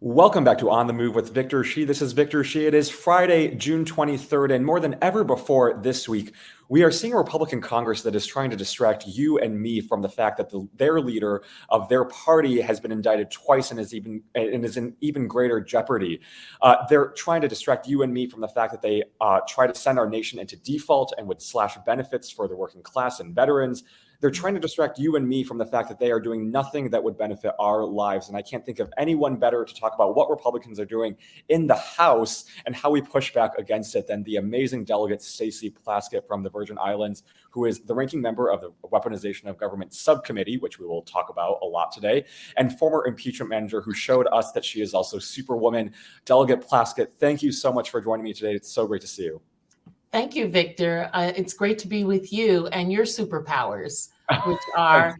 Welcome back to On the Move with Victor Shi. This is Victor Shi. It is Friday, June 23rd, and more than ever before this week, we are seeing a Republican Congress that is trying to distract you and me from the fact that their leader of their party has been indicted twice and is in even greater jeopardy. They're trying to distract you and me from the fact that they try to send our nation into default and would slash benefits for the working class and veterans. They're trying to distract you and me from the fact that they are doing nothing that would benefit our lives. And I can't think of anyone better to talk about what Republicans are doing in the House and how we push back against it than the amazing delegate Stacy Plaskett from the Virgin Islands, who is the ranking member of the Weaponization of Government subcommittee, which we will talk about a lot today, and former impeachment manager who showed us that she is also Superwoman. Delegate Plaskett, thank you so much for joining me today. It's so great to see you. Thank you, Victor. It's great to be with you and your superpowers, which are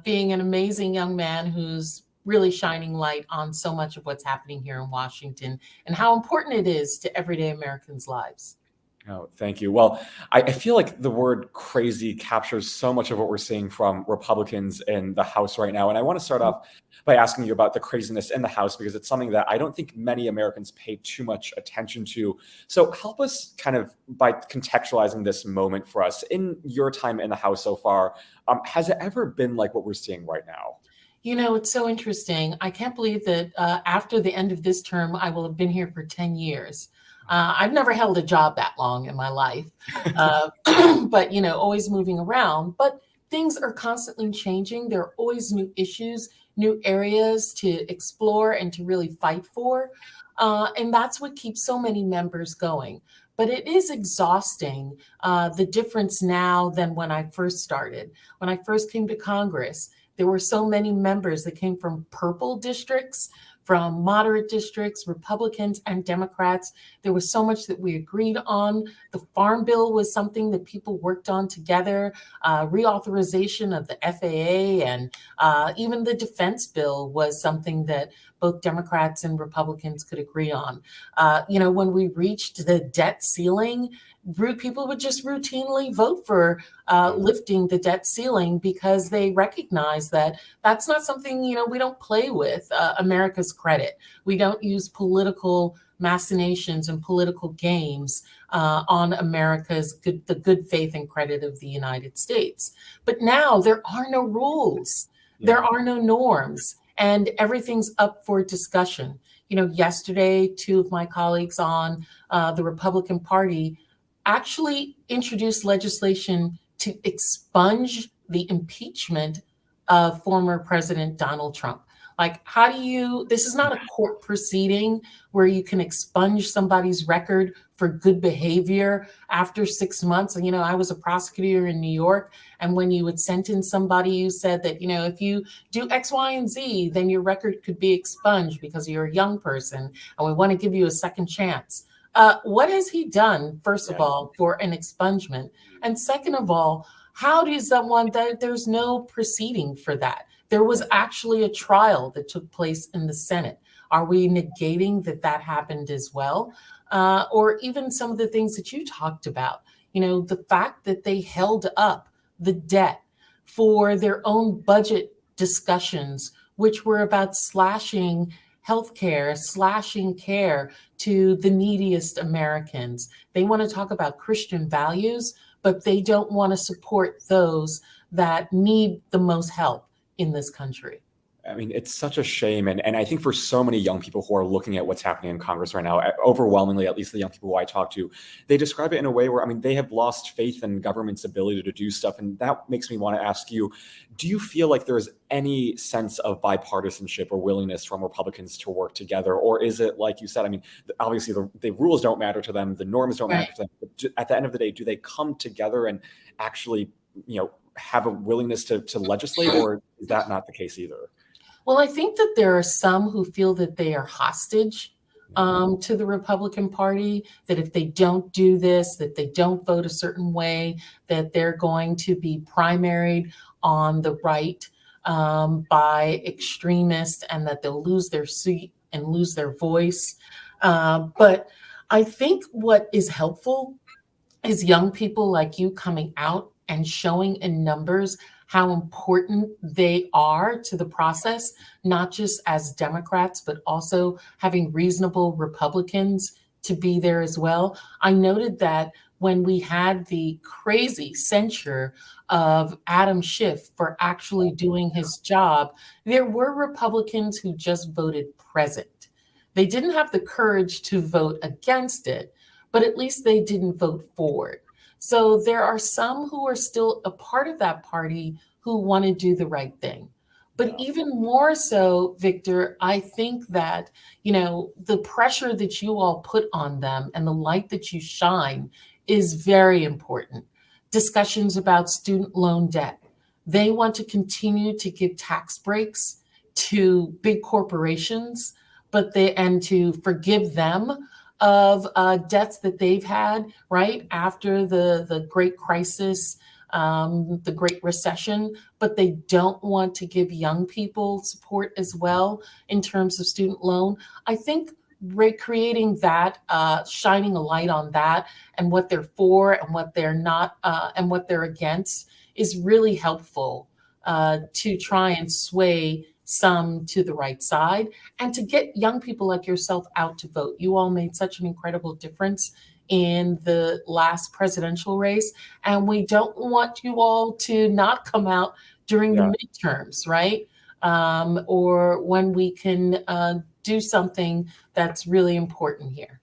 being an amazing young man who's really shining light on so much of what's happening here in Washington and how important it is to everyday Americans' lives. Oh, thank you. Well, I feel like the word crazy captures so much of what we're seeing from Republicans in the House right now. And I want to start off by asking you about the craziness in the House, because it's something that I don't think many Americans pay too much attention to. So help us kind of by contextualizing this moment for us. In your time in the House so far, has it ever been like what we're seeing right now? You know, it's so interesting. I can't believe that after the end of this term, I will have been here for 10 years. I've never held a job that long in my life, but, always moving around. But things are constantly changing. There are always new issues, new areas to explore and to really fight for. And that's what keeps so many members going. But it is exhausting, the difference now than when I first started. When I first came to Congress, there were so many members that came from purple districts, from moderate districts, Republicans and Democrats. There was so much that we agreed on. The Farm Bill was something that people worked on together, reauthorization of the FAA, and even the defense bill was something that both Democrats and Republicans could agree on. When we reached the debt ceiling, people would just routinely vote for lifting the debt ceiling because they recognize that that's not something, we don't play with America's credit. We don't use political machinations and political games on the good faith and credit of the United States. But now there are no rules. There are no norms, and everything's up for discussion. Yesterday, two of my colleagues on the Republican Party actually introduced legislation to expunge the impeachment of former President Donald Trump. Like, this is not a court proceeding where you can expunge somebody's record for good behavior after 6 months. And, I was a prosecutor in New York. And when you would sentence somebody, you said that, if you do X, Y, and Z, then your record could be expunged because you're a young person and we want to give you a second chance. What has he done, first of all, for an expungement? And second of all, how does there's no proceeding for that? There was actually a trial that took place in the Senate. Are we negating that happened as well? Or even some of the things that you talked about, the fact that they held up the debt for their own budget discussions, which were about slashing healthcare, slashing care to the neediest Americans. They want to talk about Christian values, but they don't want to support those that need the most help in this country. I mean, it's such a shame. And I think for so many young people who are looking at what's happening in Congress right now, overwhelmingly, at least the young people who I talk to, they describe it in a way where, they have lost faith in government's ability to do stuff. And that makes me want to ask you, do you feel like there's any sense of bipartisanship or willingness from Republicans to work together? Or is it, like you said, obviously the rules don't matter to them, the norms don't matter to them. But at the end of the day, do they come together and actually, have a willingness to legislate, or is that not the case either? Well, I think that there are some who feel that they are hostage to the Republican Party, that if they don't do this, that they don't vote a certain way, that they're going to be primaried on the right by extremists and that they'll lose their seat and lose their voice. But I think what is helpful is young people like you coming out and showing in numbers how important they are to the process, not just as Democrats, but also having reasonable Republicans to be there as well. I noted that when we had the crazy censure of Adam Schiff for actually doing his job, there were Republicans who just voted present. They didn't have the courage to vote against it, but at least they didn't vote for it. So there are some who are still a part of that party who want to do the right thing. But even more so, Victor, I think that, the pressure that you all put on them and the light that you shine is very important. Discussions about student loan debt. They want to continue to give tax breaks to big corporations, and to forgive them of debts that they've had right after the Great Crisis, the Great Recession, but they don't want to give young people support as well in terms of student loan. I think recreating that, shining a light on that and what they're for and what they're not, and what they're against is really helpful to try and sway some to the right side and to get young people like yourself out to vote. You all made such an incredible difference in the last presidential race, and we don't want you all to not come out during the midterms, right? Or when we can do something that's really important here.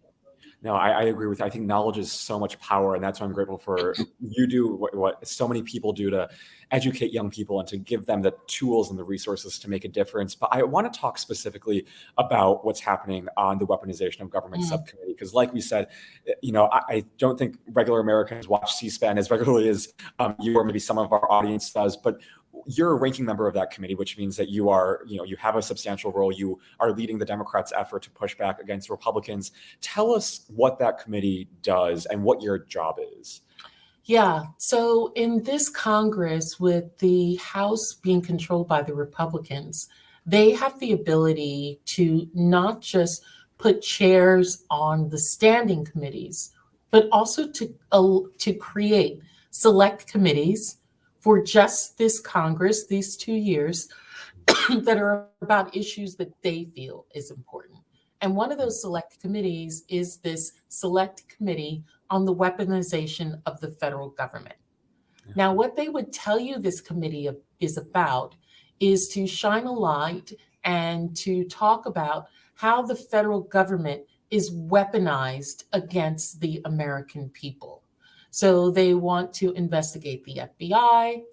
No, I agree with you. I think knowledge is so much power, and that's why I'm grateful for you do what so many people do to educate young people and to give them the tools and the resources to make a difference. But I want to talk specifically about what's happening on the Weaponization of Government subcommittee, because like we said, I don't think regular Americans watch C-SPAN as regularly as you or maybe some of our audience does, but you're a ranking member of that committee, which means that you are, you have a substantial role. You are leading the Democrats' effort to push back against Republicans. Tell us what that committee does and what your job is. Yeah. So in this Congress, with the House being controlled by the Republicans, they have the ability to not just put chairs on the standing committees, but also to create select committees for just this Congress, these 2 years, that are about issues that they feel is important. And one of those select committees is this select committee on the weaponization of the federal government. Now, what they would tell you this committee is about is to shine a light and to talk about how the federal government is weaponized against the American people. So they want to investigate the FBI,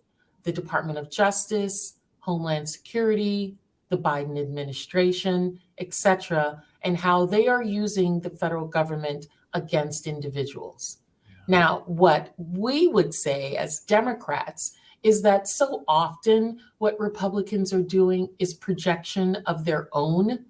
the Department of Justice, Homeland Security, the Biden administration, etc., and how they are using the federal government against individuals. Now, what we would say as Democrats is that so often what Republicans are doing is projection of their own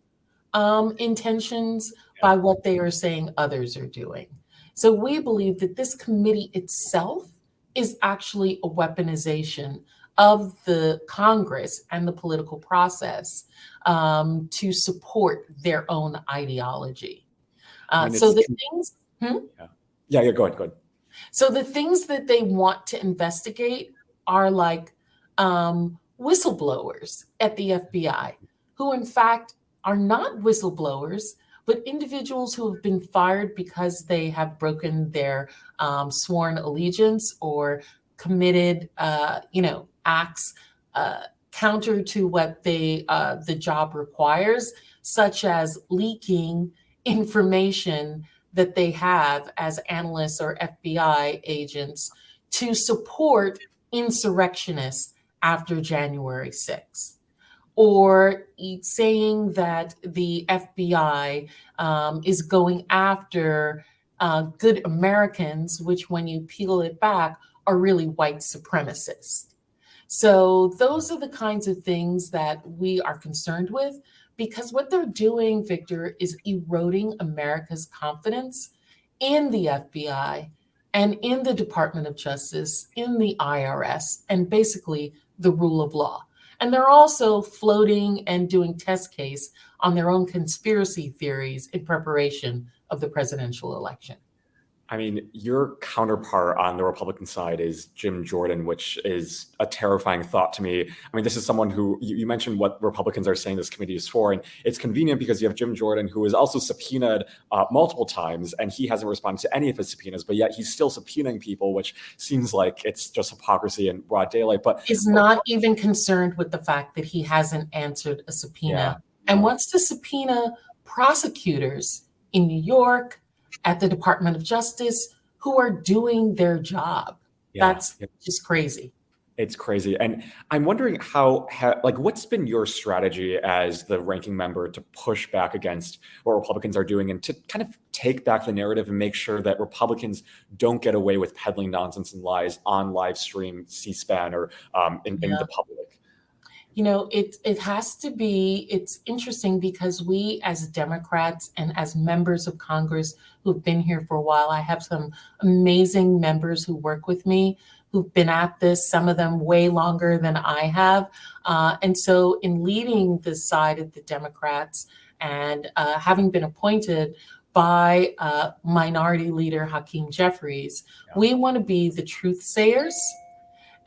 intentions by what they are saying others are doing. So we believe that this committee itself is actually a weaponization of the Congress and the political process to support their own ideology. So the things... Yeah, go ahead. So the things that they want to investigate are like whistleblowers at the FBI, who in fact are not whistleblowers, but individuals who have been fired because they have broken their sworn allegiance or committed, acts counter to what the job requires, such as leaking information that they have as analysts or FBI agents to support insurrectionists after January 6th. Or saying that the FBI is going after good Americans, which when you peel it back are really white supremacists. So those are the kinds of things that we are concerned with, because what they're doing, Victor, is eroding America's confidence in the FBI and in the Department of Justice, in the IRS, and basically the rule of law. And they're also floating and doing test case on their own conspiracy theories in preparation of the presidential election. I mean, your counterpart on the Republican side is Jim Jordan, which is a terrifying thought to me. I mean, this is someone who you mentioned what Republicans are saying this committee is for, and it's convenient because you have Jim Jordan, who is also subpoenaed multiple times, and he hasn't responded to any of his subpoenas, but yet he's still subpoenaing people, which seems like it's just hypocrisy in broad daylight. But Is not even concerned with the fact that he hasn't answered a subpoena and wants to subpoena prosecutors in New York, at the Department of Justice, who are doing their job. That's just crazy. It's crazy. And I'm wondering what's been your strategy as the ranking member to push back against what Republicans are doing and to kind of take back the narrative and make sure that Republicans don't get away with peddling nonsense and lies on live stream, C-SPAN, or in the public? You know, it has to be, it's interesting because we as Democrats and as members of Congress who've been here for a while, I have some amazing members who work with me who've been at this, some of them way longer than I have. And so in leading this side of the Democrats and having been appointed by Minority Leader Hakeem Jeffries, we want to be the truth sayers.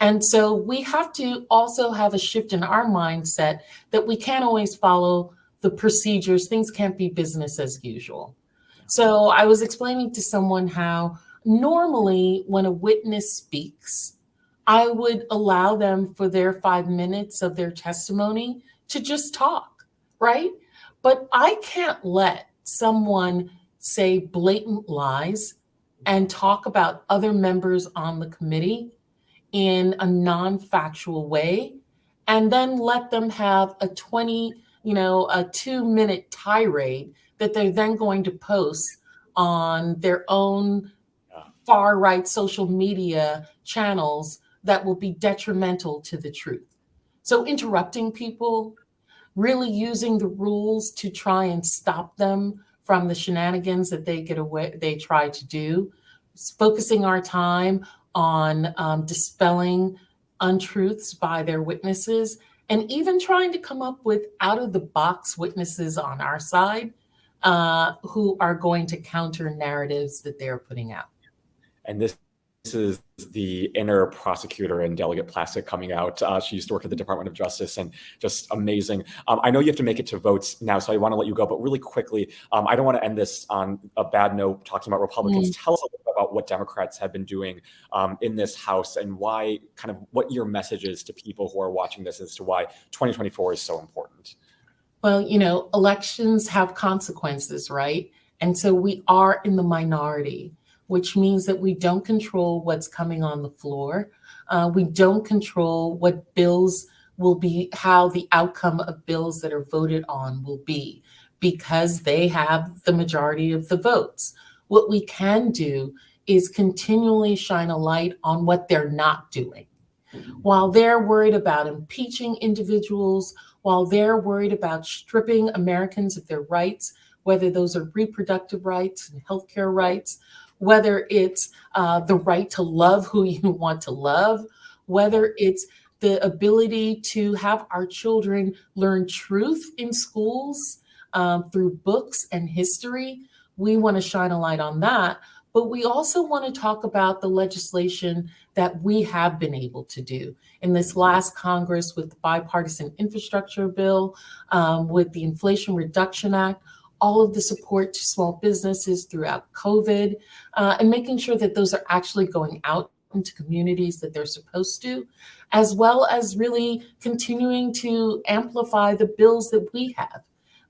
And so we have to also have a shift in our mindset that we can't always follow the procedures. Things can't be business as usual. So I was explaining to someone how normally when a witness speaks, I would allow them for their 5 minutes of their testimony to just talk, right? But I can't let someone say blatant lies and talk about other members on the committee in a non-factual way, and then let them have a 2-minute tirade that they're then going to post on their own far-right social media channels that will be detrimental to the truth. So interrupting people, really using the rules to try and stop them from the shenanigans that they try to do, focusing our time on dispelling untruths by their witnesses, and even trying to come up with out-of-the-box witnesses on our side who are going to counter narratives that they're putting out. And this is the inner prosecutor and Delegate Plaskett coming out. She used to work at the Department of Justice, and just amazing. I know you have to make it to votes now, so I want to let you go, but really quickly, I don't want to end this on a bad note talking about Republicans. Tell us a little bit about what Democrats have been doing in this House and why, kind of what your message is to people who are watching this as to why 2024 is so important. Well, you know, elections have consequences, right? And so we are in the minority, which means that we don't control what's coming on the floor. We don't control what bills will be, how the outcome of bills that are voted on will be, because they have the majority of the votes. What we can do is continually shine a light on what they're not doing. While they're worried about impeaching individuals, while they're worried about stripping Americans of their rights, whether those are reproductive rights and healthcare rights, whether it's the right to love who you want to love, whether it's the ability to have our children learn truth in schools through books and history. We want to shine a light on that. But we also want to talk about the legislation that we have been able to do in this last Congress with the bipartisan infrastructure bill, with the Inflation Reduction Act, all of the support to small businesses throughout COVID, and making sure that those are actually going out into communities that they're supposed to, as well as really continuing to amplify the bills that we have,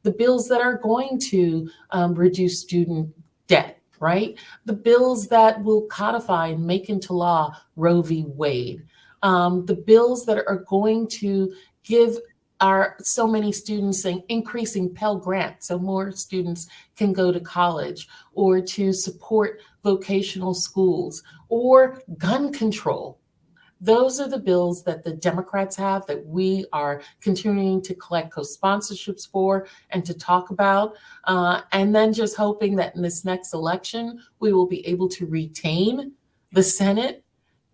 the bills that are going to reduce student debt, right? The bills that will codify and make into law Roe v. Wade, the bills that are going to give so many students an increasing Pell Grant so more students can go to college, or to support vocational schools, or gun control. Those are the bills that the Democrats have that we are continuing to collect co-sponsorships for and to talk about. And then just hoping that in this next election, we will be able to retain the Senate,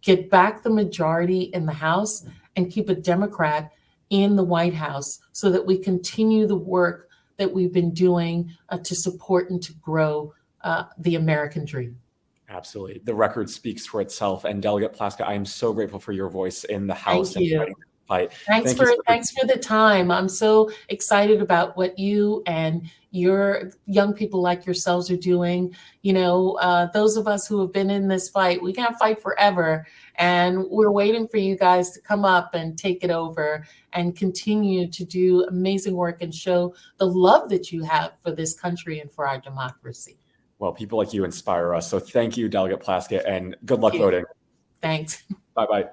get back the majority in the House, and keep a Democrat in the White House so that we continue the work that we've been doing to support and to grow the American dream. Absolutely. The record speaks for itself. And Delegate Plaskett, I am so grateful for your voice in the House Thank and you. fighting the fight. Thanks Thank you so much. for the time. I'm so excited about what you and your young people like yourselves are doing. Those of us who have been in this fight, we can't fight forever. And we're waiting for you guys to come up and take it over and continue to do amazing work and show the love that you have for this country and for our democracy. Well, people like you inspire us. So thank you, Delegate Plaskett, and good luck voting. Thanks. Bye-bye.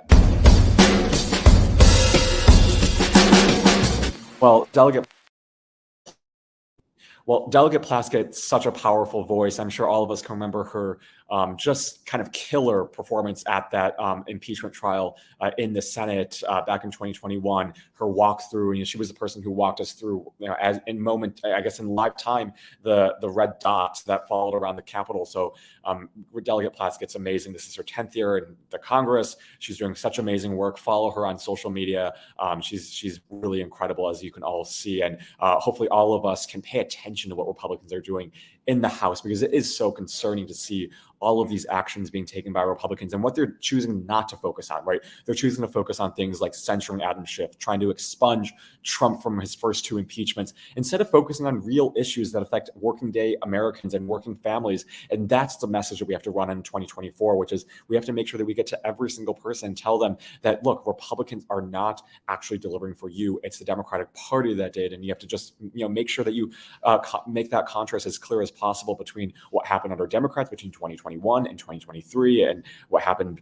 Well, Delegate Plaskett, such a powerful voice. I'm sure all of us can remember her just kind of killer performance at that impeachment trial in the Senate back in 2021. Her walkthrough, she was the person who walked us through, as in live time, the red dots that followed around the Capitol. So Delegate Plaskett's amazing. This is her 10th year in the Congress. She's doing such amazing work. Follow her on social media. She's really incredible, as you can all see. And hopefully all of us can pay attention to what Republicans are doing in the House, because it is so concerning to see all of these actions being taken by Republicans and what they're choosing not to focus on, right? They're choosing to focus on things like censuring Adam Schiff, trying to expunge Trump from his first 2 impeachments, instead of focusing on real issues that affect working day Americans and working families. And that's the message that we have to run in 2024, which is we have to make sure that we get to every single person and tell them that, look, Republicans are not actually delivering for you. It's the Democratic Party that did. And you have to just, make sure that you make that contrast as clear as possible between what happened under Democrats between 2021 and 2023 and what happened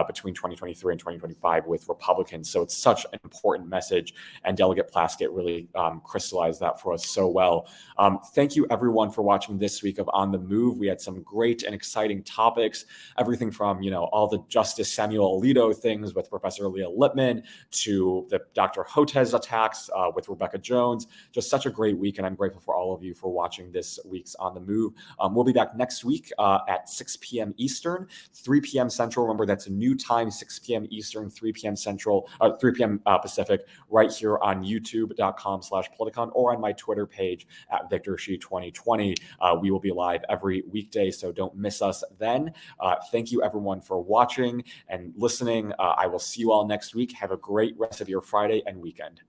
between 2023 and 2025 with Republicans. So it's such an important message, and Delegate Plaskett really crystallized that for us so well. Thank you everyone for watching this week of On the Move. We had some great and exciting topics, everything from all the Justice Samuel Alito things with Professor Leah Lippman to the Dr. Hotez attacks with Rebecca Jones. Just such a great week, and I'm grateful for all of you for watching this week's On the Move. We'll be back next week at 6 p.m. Eastern, 3 p.m. Central. Remember, that's a new time, 6 p.m. Eastern, 3 p.m. Central, 3 p.m. Pacific, right here on youtube.com/Politicon or on my Twitter page at Victor Shi 2020. We will be live every weekday, so don't miss us then. Thank you everyone for watching and listening. I will see you all next week. Have a great rest of your Friday and weekend.